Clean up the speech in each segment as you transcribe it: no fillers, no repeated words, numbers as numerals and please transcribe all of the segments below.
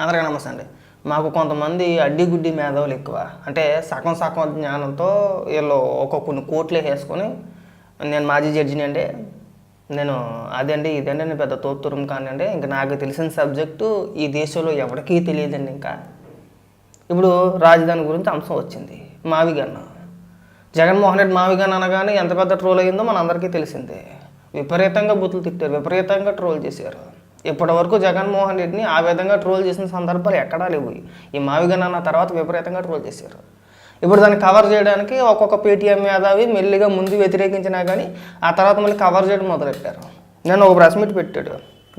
అందరికీ నమస్తే అండి. మాకు కొంతమంది అడ్డిగుడ్డి మేధావులు ఎక్కువ. అంటే సగం సగం జ్ఞానంతో వీళ్ళు కొన్ని కోట్లు వేసుకొని నేను మాజీ జడ్జిని అండి, నేను అదండి ఇదండి, నేను పెద్ద తోత్తురం కానివ్వండి, ఇంకా నాకు తెలిసిన సబ్జెక్టు ఈ దేశంలో ఎవరికీ తెలియదండి. ఇంకా ఇప్పుడు రాజధాని గురించి అంశం వచ్చింది. మావిగన్న జగన్మోహన్ రెడ్డి మావిగన్న అనగానే ఎంత పెద్ద ట్రోల్ అయ్యిందో మనందరికీ తెలిసిందే. విపరీతంగా బూతులు తిట్టారు, విపరీతంగా ట్రోల్ చేశారు. ఇప్పటి వరకు జగన్మోహన్ రెడ్డిని ఆ విధంగా ట్రోల్ చేసిన సందర్భాలు ఎక్కడా లేవు. ఈ మావిగన్న అన్న తర్వాత విపరీతంగా ట్రోల్ చేశారు. ఇప్పుడు దాన్ని కవర్ చేయడానికి ఒక్కొక్క పేటీఎం మేధావి మెల్లిగా ముందు వ్యతిరేకించినా కానీ ఆ తర్వాత మళ్ళీ కవర్ చేయడం మొదలెట్టారు. నేను ఒక ప్రెస్ మీట్ పెట్టాడు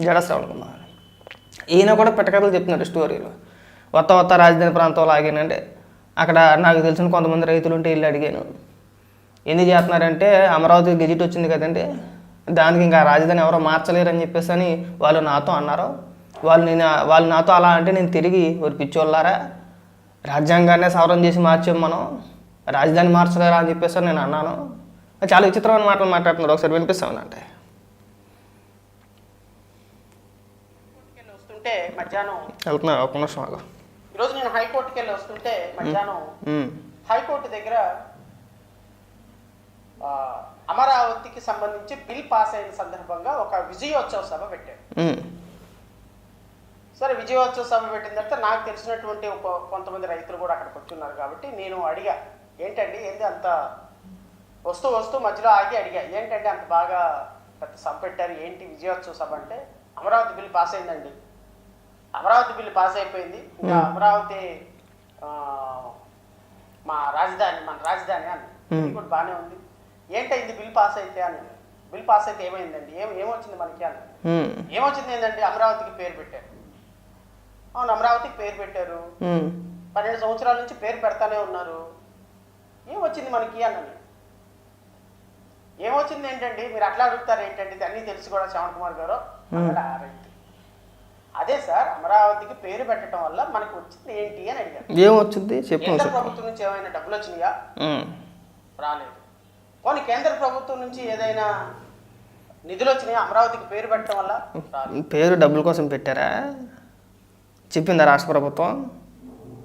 జడ శ్రవణ్ కుమార్. ఈయన కూడా పెట్టకథలు చెప్తున్నాడు స్టోరీలు. వత్త రాజధాని ప్రాంతంలో ఆగానంటే అక్కడ నాకు తెలిసిన కొంతమంది రైతులు ఉంటే వెళ్ళి అడిగాను, ఎందుకు చేస్తున్నారంటే అమరావతి గెజిట్ వచ్చింది కదండి, దానికి ఇంకా రాజధాని ఎవరో మార్చలేరని చెప్పేసి అని వాళ్ళు నాతో అన్నారు. వాళ్ళు నాతో అలా అంటే నేను తిరిగి ఒక పిచ్చోళ్ళారా, రాజ్యాంగాన్నే సవరణ చేసి మార్చాం మనం, రాజధాని మార్చలేరా అని చెప్పేసి నేను అన్నాను. చాలా విచిత్రమైన మాటలు మాట్లాడుతున్నాడు. ఒకసారి వినిపిస్తామనంటే వస్తుంటే మధ్యాహ్నం వెళ్తున్నా ఒక నిమిషం ఆగు. ఈరోజు నేను హైకోర్టుకి వెళ్ళి వస్తుంటే మధ్యాహ్నం హైకోర్టు దగ్గర అమరావతికి సంబంధించి బిల్ పాస్ అయిన సందర్భంగా ఒక విజయోత్సవ సభ పెట్టాడు. సరే, విజయోత్సవ సభ పెట్టిన తర్వాత నాకు తెలిసినటువంటి కొంతమంది రైతులు కూడా అక్కడికి వచ్చున్నారు కాబట్టి నేను అడిగా, ఏంటండి ఏంటి అంత వస్తూ మధ్యలో ఆగి అడిగా, ఏంటంటే అంత బాగా పెద్ద సభ పెట్టారు, ఏంటి విజయోత్సవ సభ అంటే, అమరావతి బిల్ పాస్ అయిందండి, అమరావతి బిల్లు పాస్ అయిపోయింది, ఇంకా అమరావతి మన రాజధాని అని కూడా బాగానే ఉంది, ఏంటైంది బిల్ పాస్ అయితే అని. బిల్ పాస్ అయితే ఏమైందండి, ఏమొచ్చింది మనకి అని. ఏమొచ్చింది ఏంటంటే అమరావతికి పేరు పెట్టారు. అవును, అమరావతికి పేరు పెట్టారు, 12 సంవత్సరాల నుంచి పేరు పెడతానే ఉన్నారు, ఏమొచ్చింది మనకి అన్నది. ఏమొచ్చింది ఏంటండి, మీరు అట్లా అడుగుతారు ఏంటండి, అన్నీ తెలిసి కూడా శ్రవణ్ కుమార్ గారు రైతు. అదే సార్, అమరావతికి పేరు పెట్టడం వల్ల మనకు వచ్చింది ఏంటి అని అడిగారు. ఏమొచ్చింది కేంద్ర ప్రభుత్వం నుంచి ఏమైనా డబ్బులు వచ్చినాయా? రాలేదు. పోనీ కేంద్ర ప్రభుత్వం నుంచి ఏదైనా నిధులు వచ్చినాయా అమరావతికి పేరు పెట్టడం వల్ల? పేరు డబ్బుల కోసం పెట్టారా? చెప్పిందా రాష్ట్ర ప్రభుత్వం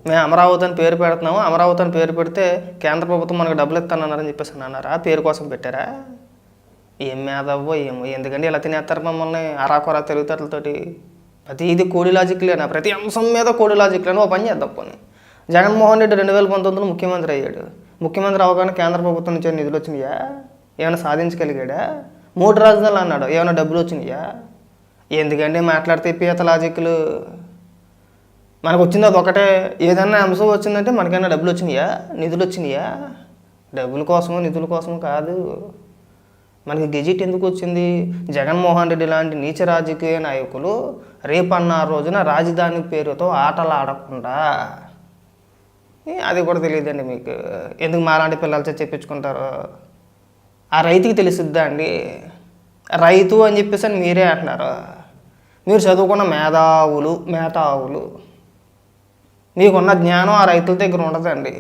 మేము అమరావతి అని పేరు పెడుతున్నాము, అమరావతి అని పేరు పెడితే కేంద్ర ప్రభుత్వం మనకు డబ్బులు ఇస్తానన్నారని చెప్పేసి అన్నారా? పేరు కోసం పెట్టారా? ఏం మేధవో ఏమో, ఎందుకంటే ఇలా తినేస్తారు మమ్మల్ని అరాకొరా తెలివితేటలతోటి. ప్రతిది కోడి లాజిక్లేనా, ప్రతి అంశం మీద కోడి లాజిక్లేనా. ఓ పని చేద్దాం. పోనీ జగన్మోహన్ రెడ్డి 2019లో ముఖ్యమంత్రి అయ్యాడు. ముఖ్యమంత్రి అవగానే కేంద్ర ప్రభుత్వం నుంచి నిధులు వచ్చినాయా? ఏమైనా సాధించగలిగాడా? 3 రాజధానులు అన్నాడు, ఏమైనా డబ్బులు వచ్చినాయా? ఎందుకంటే మాట్లాడితే పీత లాజిక్లు. మనకు వచ్చింది అది ఒకటే. ఏదన్నా అంశం వచ్చిందంటే మనకైనా డబ్బులు వచ్చినాయా, నిధులు వచ్చినాయా? డబ్బుల కోసమో నిధుల కోసమో కాదు. మనకి గెజిట్ ఎందుకు వచ్చింది? జగన్మోహన్ రెడ్డి లాంటి నీచ రాజకీయ నాయకులు రేపన్న రోజున రాజధాని పేరుతో ఆటలు ఆడకుండా, అది కూడా తెలియదండి మీకు. ఎందుకు మాలాంటి పిల్లలతో చెప్పించుకుంటారు? ఆ రైతుకి తెలుస్తుందా అండి? రైతు అని చెప్పేసి అని మీరే అంటున్నారు. మీరు చదువుకున్న మేధావులు మీకున్న జ్ఞానం ఆ రైతుల దగ్గర ఉండదండి.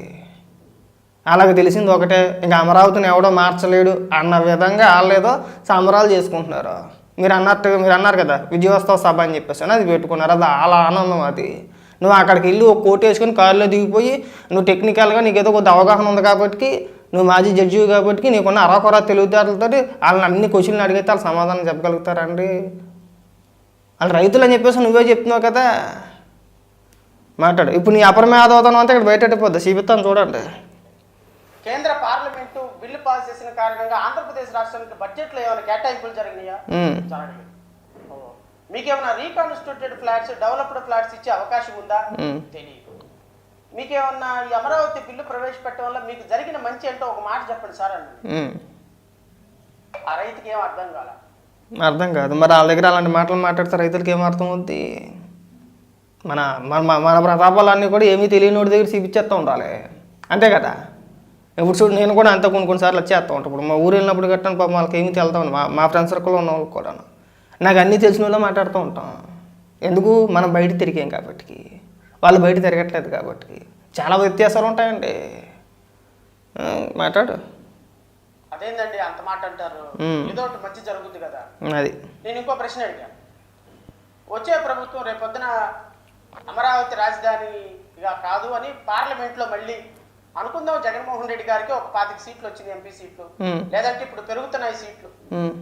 అలాగే తెలిసింది ఒకటే, ఇంకా అమరావతిని ఎవడో మార్చలేడు అన్న విధంగా వాళ్ళేదో సంబరాలు చేసుకుంటున్నారు. మీరు అన్నారు కదా విజయోత్సవ సభ అని చెప్పేసి అది పెట్టుకున్నారు. అది అలా ఆనందం. అది నువ్వు అక్కడికి వెళ్ళి ఒక కోట్ వేసుకొని కారులో దిగిపోయి, నువ్వు టెక్నికల్గా నీకేదో కొద్ది అవగాహన ఉంది కాబట్టి, నువ్వు మాజీ జడ్జి కాబట్టి నీకున్న అరాకొరా తెలివితేటలతో వాళ్ళని అన్ని క్వశ్చన్లు అడిగితే వాళ్ళు సమాధానం చెప్పగలుగుతారండి? వాళ్ళు రైతులు అని చెప్పేసి నువ్వే చెప్తున్నావు కదా, మాట్లాడు. ఇప్పుడు నీ అపరమేధవతనం అంతా ఇక్కడ బయటపడిపోద్ది. చూపిస్తాను చూడండి. కేంద్ర పార్లమెంటు బిల్లు పాస్ చేసిన కారణంగా ఆంధ్రప్రదేశ్ రాష్ట్రానికి బడ్జెట్లో ఏమైనా కేటాయింపులు జరిగినాయా? జరగలేదు. మీకేమైనా రీకాన్స్టిట్యూటెడ్ ఫ్లాట్స్, డెవలప్డ్ ఫ్లాట్స్ ఇచ్చే అవకాశం ఉందా? తెలియదు. మీకేమన్నా ఈ అమరావతి బిల్లు ప్రవేశపెట్టడం వల్ల మీకు జరిగిన మంచి ఏంటో ఒక మాట చెప్పండి సార్ అని. ఆ రైతుకి ఏం అర్థం కాదు. మరి వాళ్ళ దగ్గర అలాంటి మాటలు మాట్లాడితే రైతులకి ఏం అర్థం అవుద్ది? మన మన ప్రతాపాలన్నీ కూడా ఏమీ తెలియని దగ్గర చూపించేస్తూ ఉండాలి, అంతే కదా. ఇప్పుడు చూడు, నేను కూడా అంతా కొన్నిసార్లు వచ్చేస్తూ ఉంటాను. ఇప్పుడు మా ఊరు వెళ్ళినప్పుడు కట్టాను పాపం వాళ్ళకి ఏమీ తెలుతాను. మా ఫ్రెండ్స్ సర్కిల్లో ఉన్న వాళ్ళకి కూడా నాకు అన్నీ తెలిసిన వాళ్ళే మాట్లాడుతూ ఉంటాం. ఎందుకు? మనం బయట తిరిగాం కాబట్టి, వాళ్ళు బయట తిరగట్లేదు కాబట్టి. చాలా వ్యత్యాసాలు ఉంటాయండి. మాట్లాడు. అదేందండి అంత మాట అంటారు? ఏదో ఒకటి మంచి జరుగుతుంది కదా. అది నేను ఇంకో ప్రశ్న అడిగాను. వచ్చే ప్రభుత్వం రేపొద్దున అమరావతి రాజధానిగా కాదు అని పార్లమెంట్లో మళ్ళీ అనుకుందాం. జగన్మోహన్ రెడ్డి గారికి ఒక 25 సీట్లు వచ్చింది, ఎంపీ సీట్లు. లేదంటే ఇప్పుడు పెరుగుతున్నాయి సీట్లు,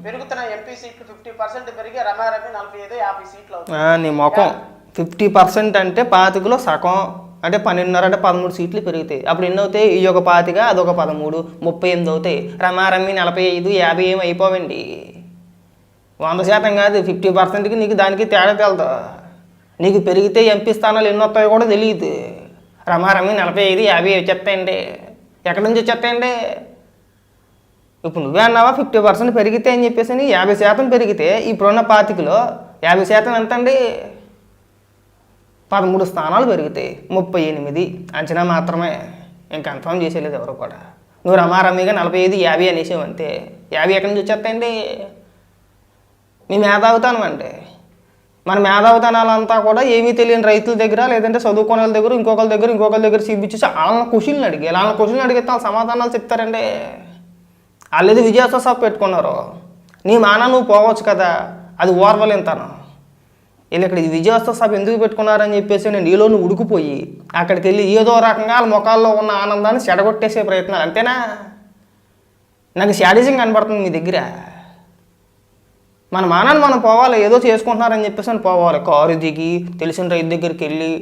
పెరుగుతున్నాయి ఎంపీ సీట్లు 50% పెరిగి రమారమి 45, 50 సీట్లు అవుతుంది. నీ మొఖం 50% అంటే 25లో సగం అంటే 12.5 అంటే 13 సీట్లు పెరుగుతాయి. అప్పుడు ఎన్ని అవుతాయి? ఈ ఒక 25, అదొక 13, 38 అవుతాయి. రమారమి 45, 50 ఏమి అయిపోవండి. 100% కాదు, 50%కి నీకు దానికి తేడా తెలదు. నీకు పెరిగితే ఎంపీ స్థానాలు ఎన్ని వస్తాయో కూడా తెలియదు. రమారమి 45, 50 వచ్చేస్తాయండి. ఎక్కడి నుంచి వచ్చేస్తాయండి? ఇప్పుడు నువ్వే అన్నావా 50% పెరిగితే అని చెప్పేసి, 50% పెరిగితే ఇప్పుడున్న 25లో 50% ఎంత అండి? 13 స్థానాలు పెరుగుతాయి. 38 అంచనా మాత్రమే, ఇంకా కన్ఫర్మ్ చేసేలేదు ఎవరు కూడా. నువ్వు రమారమిగా 45, 50 అనేసావు అంతే. 50 ఎక్కడి నుంచి వచ్చేస్తాయండి? మీ మేధావితనం అంటే. మన మేధావితనాలంతా కూడా ఏమీ తెలియని రైతుల దగ్గర, లేదంటే చదువుకునే వాళ్ళ దగ్గర, ఇంకొకరి దగ్గర చూపించేసి వాళ్ళ క్వశ్చన్లు అడిగి, వాళ్ళ క్వశ్చన్లు అడిగితే వాళ్ళు సమాధానాలు చెప్తారండి. వాళ్ళు ఏదో విజయోత్సవ సభ పెట్టుకున్నారు. నీ మాన నువ్వు పోవచ్చు కదా, అది ఓర్వలేంతాను. వీళ్ళు ఇక్కడ విజయోత్సవ సభ ఎందుకు పెట్టుకున్నారని చెప్పేసి నేను నీలోని ఉడికిపోయి అక్కడికి వెళ్ళి ఏదో రకంగా వాళ్ళ ముఖాల్లో ఉన్న ఆనందాన్ని చెడగొట్టేసే ప్రయత్నాలు, అంతేనా? నాకు శాడిజం కనబడుతుంది మీ దగ్గర. మన మానాన్ని మనం పోవాలి, ఏదో చేసుకుంటున్నారని చెప్పేసి అని పోవాలి. కారు దిగి తెలిసిన రైతు దగ్గరికి వెళ్ళి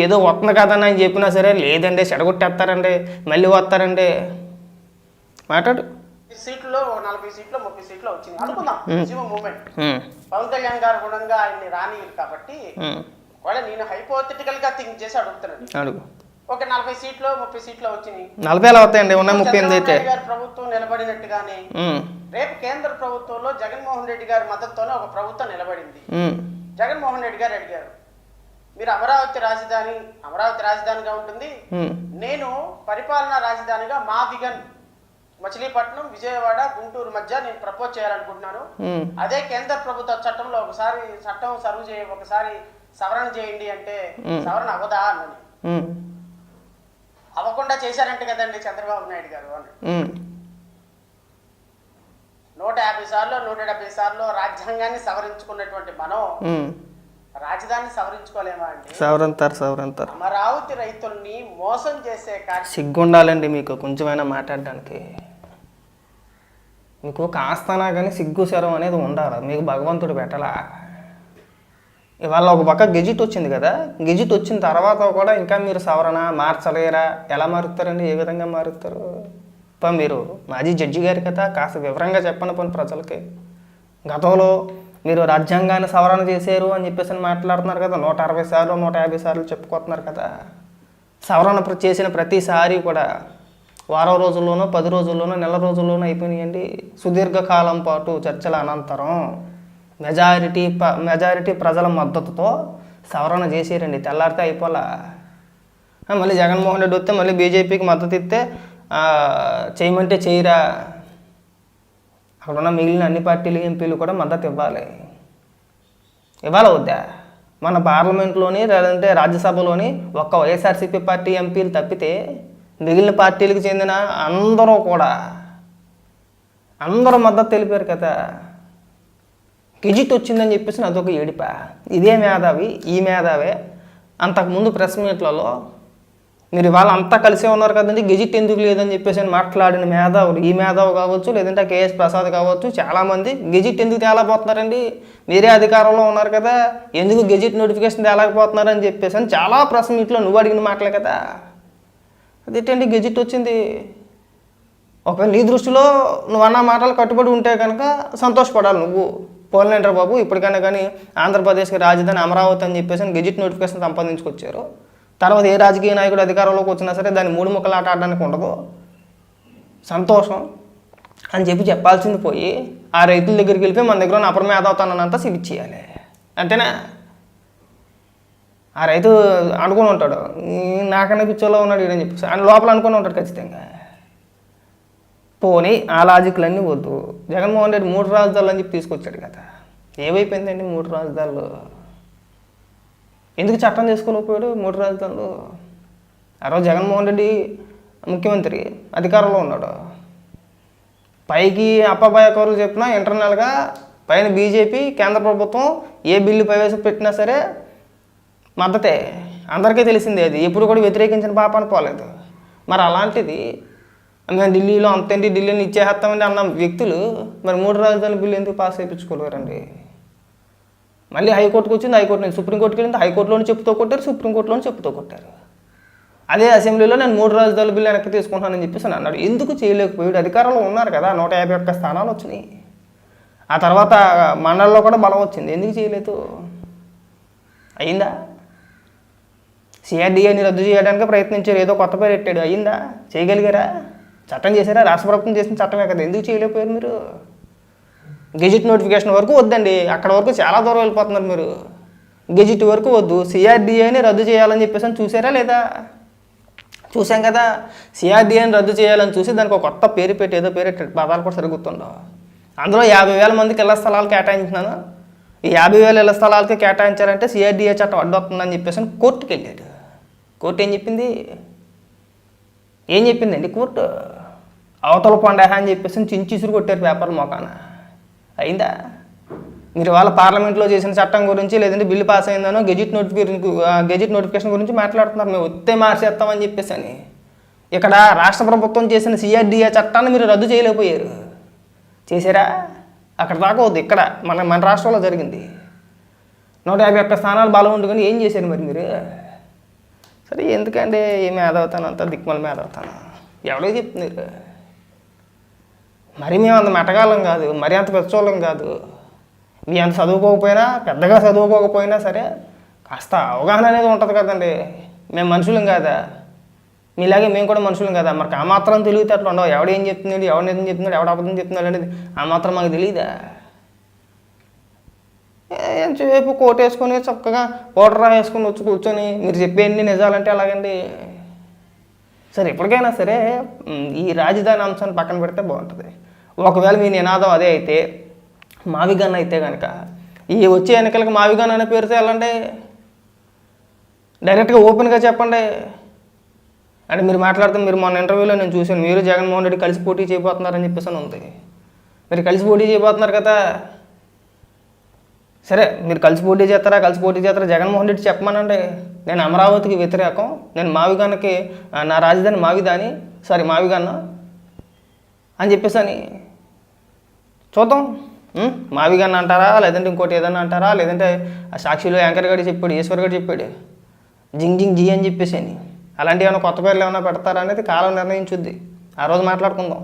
ఏదో వస్తుంది కదని అని చెప్పినా సరే, లేదండి చెడగొట్టేస్తారండి, మళ్ళీ వస్తారండి. మాట్లాడు. సీట్లో 40 సీట్లు 30 సీట్లు వచ్చింది అనుకుందాం. మూమెంట్ పవన్ కళ్యాణ్ గారు గుణంగా ఆయన్ని రానియరు కాబట్టి, ఒకవేళ నేను హైపోథెటికల్ గా థింక్ చేసి అడుగుతున్నాను. ఒక 40 సీట్లు 30 సీట్లు వచ్చినాయి. 40 ఎలా వస్తాయండి? ఉన్న 38 అయితే గారి ప్రభుత్వం నిలబడినట్టుగానే రేపు కేంద్ర ప్రభుత్వంలో జగన్మోహన్ రెడ్డి గారి మద్దతుతోనే ఒక ప్రభుత్వం నిలబడింది. జగన్మోహన్ రెడ్డి గారు అడిగారు, మీరు అమరావతి రాజధానిగా ఉంటుంది, నేను పరిపాలనా రాజధానిగా మా విగన్ మచిలీపట్నం, విజయవాడ, గుంటూరు మధ్య నేను ప్రపోజ్ చేయాలనుకుంటున్నాను. అదే కేంద్ర ప్రభుత్వ చట్టంలో ఒకసారి చట్టం ఒకసారి సవరణ చేయండి అంటే సవరణ అవదా అన్నది. అవ్వకుండా చేశారంటే కదండి చంద్రబాబు నాయుడు గారు అని. 150 సార్లు 170 సార్లు రాజ్యాంగాన్ని సవరించుకున్నటువంటి మనం రాజధానిని సవరించుకోలేమా అండి? సవరంతారు. అమరావతి రైతుల్ని మోసం చేసే సిగ్గుండాలండి మీకు కొంచెమైనా మాట్లాడడానికి. మీకు కాస్తనా కానీ సిగ్గు శరం అనేది ఉండాలి. మీకు భగవంతుడు పెట్టలా. ఇవాళ ఒక పక్క గెజిట్ వచ్చింది కదా, గెజిట్ వచ్చిన తర్వాత కూడా ఇంకా మీరు సవరణ మార్చలేరా? ఎలా మారుతారండి? ఏ విధంగా మారుతారు? మీరు మాజీ జడ్జి గారి కదా, కాస్త వివరంగా చెప్పండి పోనీ ప్రజలకి. గతంలో మీరు రాజ్యాంగాన్ని సవరణ చేశారు అని చెప్పేసి మాట్లాడుతున్నారు కదా, 160 సార్లు 150 సార్లు చెప్పుకుంటున్నారు కదా. సవరణ చేసిన ప్రతిసారి కూడా వారం రోజుల్లోనో 10 రోజుల్లోనో నెల రోజుల్లోనో అయిపోయినాయండి. సుదీర్ఘకాలం పాటు చర్చల అనంతరం మెజారిటీ ప్రజల మద్దతుతో సవరణ చేసారండి. తెల్లారితే అయిపోలా. మళ్ళీ జగన్మోహన్ రెడ్డి వస్తే మళ్ళీ బీజేపీకి మద్దతు ఇస్తే చేయమంటే చేయరా? అక్కడ ఉన్న మిగిలిన అన్ని పార్టీలు ఎంపీలు కూడా మద్దతు ఇవ్వాలి వద్దా? మన పార్లమెంట్లోని లేదంటే రాజ్యసభలోని ఒక్క వైఎస్ఆర్సీపీ పార్టీ ఎంపీలు తప్పితే మిగిలిన పార్టీలకు చెందిన అందరూ మద్దతు తెలిపారు కదా. గెజిట్ వచ్చిందని చెప్పేసి అదొక ఏడిపా. ఇదే మేధావి, ఈ మేధావే అంతకుముందు ప్రెస్ మీట్లలో మీరు ఇవాళ అంతా కలిసే ఉన్నారు కదండి, గెజిట్ ఎందుకు లేదని చెప్పేసి మాట్లాడిన మేధావులు, ఈ మేధావు కావచ్చు, లేదంటే కేఎస్ ప్రసాద్ కావచ్చు, చాలామంది గెజిట్ ఎందుకు తేలేకపోతున్నారండి, మీరే అధికారంలో ఉన్నారు కదా, ఎందుకు గెజిట్ నోటిఫికేషన్ తేలేకపోతున్నారని చెప్పేసి అని చాలా ప్రెస్ మీట్లో నువ్వు అడిగిన మాటలే కదా. అదేంటండి గెజిట్ వచ్చింది. ఒక నీ దృష్టిలో నువ్వు అన్న మాటలు కట్టుబడి ఉంటే కనుక సంతోషపడాలి నువ్వు. పోలేంటారు బాబు, ఇప్పటికైనా కానీ ఆంధ్రప్రదేశ్కి రాజధాని అమరావతి అని చెప్పేసి గెజిట్ నోటిఫికేషన్ సంపాదించుకొచ్చారు. తర్వాత ఏ రాజకీయ నాయకుడు అధికారంలోకి వచ్చినా సరే దాన్ని 3 ముక్కలు ఆట ఆడడానికి ఉండదు. సంతోషం అని చెప్పాల్సింది పోయి ఆ రైతుల దగ్గరికి వెళ్ళిపోయి మన దగ్గర ఉన్న అపరమేధావుతానంతా చూపించేయాలి, అంతేనా? ఆ రైతు అనుకుని ఉంటాడు, నాకన్నా పిచ్చోలో ఉన్నాడు అని చెప్పేసి ఆయన లోపల అనుకుని ఉంటాడు ఖచ్చితంగా. పోనీ ఆ లాజిక్లన్నీ వద్దు. జగన్మోహన్ రెడ్డి 3 రాజధానులు అని చెప్పి తీసుకొచ్చాడు కదా, ఏమైపోయిందండి 3 రాజధానులు? ఎందుకు చట్టం చేసుకోలేకపోయాడు 3 రాజధానులు? ఆ రోజు జగన్మోహన్ రెడ్డి ముఖ్యమంత్రి అధికారంలో ఉన్నాడు. పైకి అప్పబాయ కౌరులు చెప్పినా ఇంటర్నల్గా పైన బీజేపీ కేంద్ర ప్రభుత్వం ఏ బిల్లు ప్రవేశపెట్టినా సరే మద్దతే, అందరికీ తెలిసిందే అది, ఎప్పుడు కూడా వ్యతిరేకించిన పాపాన్ని పోలేదు. మరి అలాంటిది మేము ఢిల్లీలో అంతేంటి ఢిల్లీని ఇచ్చేస్తామండి అన్న వ్యక్తులు మరి 3 రాజధానుల బిల్లు ఎందుకు పాస్ చేయించుకోలేరండి? మళ్ళీ హైకోర్టుకు వచ్చింది, హైకోర్టు నుంచి సుప్రీంకోర్టుకి వెళ్ళింది, హైకోర్టులోని చెప్పుతో కొట్టారు, సుప్రీంకోర్టులోని చెప్పుతో కొట్టారు. అదే అసెంబ్లీలో నేను 3 రాజధానుల బిల్లు వెనక్కి తీసుకుంటానని చెప్పేసి అన్నాడు. ఎందుకు చేయలేకపోయాడు? అధికారంలో ఉన్నారు కదా, 151 స్థానాలు వచ్చినాయి. ఆ తర్వాత మండలిలో కూడా బలం వచ్చింది, ఎందుకు చేయలేదు? అయిందా? సిఆర్డీఏని రద్దు చేయడానికి ప్రయత్నించారు, ఏదో కొత్త పేరు పెట్టాడు, అయిందా? చేయగలిగారా? చట్టం చేశారా? రాష్ట్ర ప్రభుత్వం చేసిన చట్టమే కదా, ఎందుకు చేయలేకపోయారు మీరు? గెజిట్ నోటిఫికేషన్ వరకు వద్దండి, అక్కడ వరకు చాలా దూరం వెళ్ళిపోతున్నారు మీరు. గెజిట్ వరకు వద్దు, సిఆర్డీఏని రద్దు చేయాలని చెప్పేసి చూసారా లేదా? చూసాం కదా. సిఆర్డీఏని రద్దు చేయాలని చూసి దానికి ఒక కొత్త పేరు పెట్టి ఏదో పేరు పెట్టాడు, పదాలు కూడా సరిగ్గా గుర్తుండవు. అందులో 50,000 మందికి ఇళ్ల స్థలాలు కేటాయించినాను. ఈ 50,000 ఇళ్ల స్థలాలకి కేటాయించారంటే సిఆర్డీఏ చట్టం అడ్డొస్తుందని చెప్పేసి కోర్టుకి వెళ్ళాడు. కోర్టు ఏం చెప్పింది? ఏం చెప్పిందండి కోర్టు? అవతల పండహ అని చెప్పేసి చించిసురు కొట్టారు పేపర్లు మోకాన. అయిందా? మీరు వాళ్ళ పార్లమెంట్లో చేసిన చట్టం గురించి లేదంటే బిల్లు పాస్ అయిందనో గెజిట్ నోటిఫికేషన్ గురించి మాట్లాడుతున్నారు. మేము వస్తే మార్చేస్తామని చెప్పేసి అని. ఇక్కడ రాష్ట్ర ప్రభుత్వం చేసిన సిఆర్డీఏ చట్టాన్ని మీరు రద్దు చేయలేకపోయారు. చేశారా? అక్కడ దాకా వద్దు, ఇక్కడ మన రాష్ట్రంలో జరిగింది. 151 స్థానాలు బలం ఉండుకొని ఏం చేశారు మరి మీరు? సరే ఎందుకంటే ఏ మేధవుతాను, అంత దిక్మల మేధవుతాను, ఎవరో చెప్తున్నారు. మరి మేము అంత మెటగాళ్ళం కాదు, మరి అంత పెద్దోళ్ళం కాదు. మీ అంత చదువుకోకపోయినా, పెద్దగా చదువుకోకపోయినా సరే కాస్త అవగాహన అనేది ఉంటుంది కదండి. మేము మనుషులం కాదా? మీలాగే మేము కూడా మనుషులం కదా. మరి ఆ మాత్రం తెలివితే అట్లా ఉండవు. ఎవడేం చెప్తున్నాడు, ఎవడేం చెప్తున్నాడు, ఎవడ అబద్ధం చెప్తున్నాడు అనేది ఆ మాత్రం మాకు తెలియదా? ఏం చెప్పు కోట్ వేసుకొని చక్కగా ఓటర్ వేసుకొని వచ్చి కూర్చొని మీరు చెప్పేయండి నిజాలంటే అలాగండి. సరే ఎప్పటికైనా సరే ఈ రాజధాని అంశాన్ని పక్కన పెడితే బాగుంటుంది. ఒకవేళ మీ నినాదం అదే అయితే, మావిగన్ అయితే కనుక ఈ వచ్చే ఎన్నికలకు మావిగన్ అనే పేరుతో వెళ్ళండి, డైరెక్ట్గా ఓపెన్గా చెప్పండి. అంటే మీరు మాట్లాడుతున్న, మీరు మొన్న ఇంటర్వ్యూలో నేను చూశాను, మీరు జగన్మోహన్ రెడ్డి కలిసి పోటీ చేయబోతున్నారని చెప్పేసి ఉంది. మీరు కలిసి పోటీ చేయబోతున్నారు కదా, సరే మీరు కలిసి పోటీ చేస్తారా జగన్మోహన్ రెడ్డి చెప్పమనండి, నేను అమరావతికి వ్యతిరేకం, నేను మావిగన్కి, నా రాజధాని మావిగన్న అని చెప్పేసి అని చూద్దాం. మావిగన్న అంటారా, లేదంటే ఇంకోటి ఏదన్నా అంటారా, లేదంటే ఆ సాక్షిలో యాంకర్ గారు చెప్పాడు, ఈశ్వర్ గారు చెప్పాడు జింగ్ జీ అని చెప్పేసి అని. అలాంటివి ఏమైనా కొత్త పేర్లు ఏమైనా పెడతారా అనేది కాలం నిర్ణయించుద్ది. ఆ రోజు మాట్లాడుకుందాం.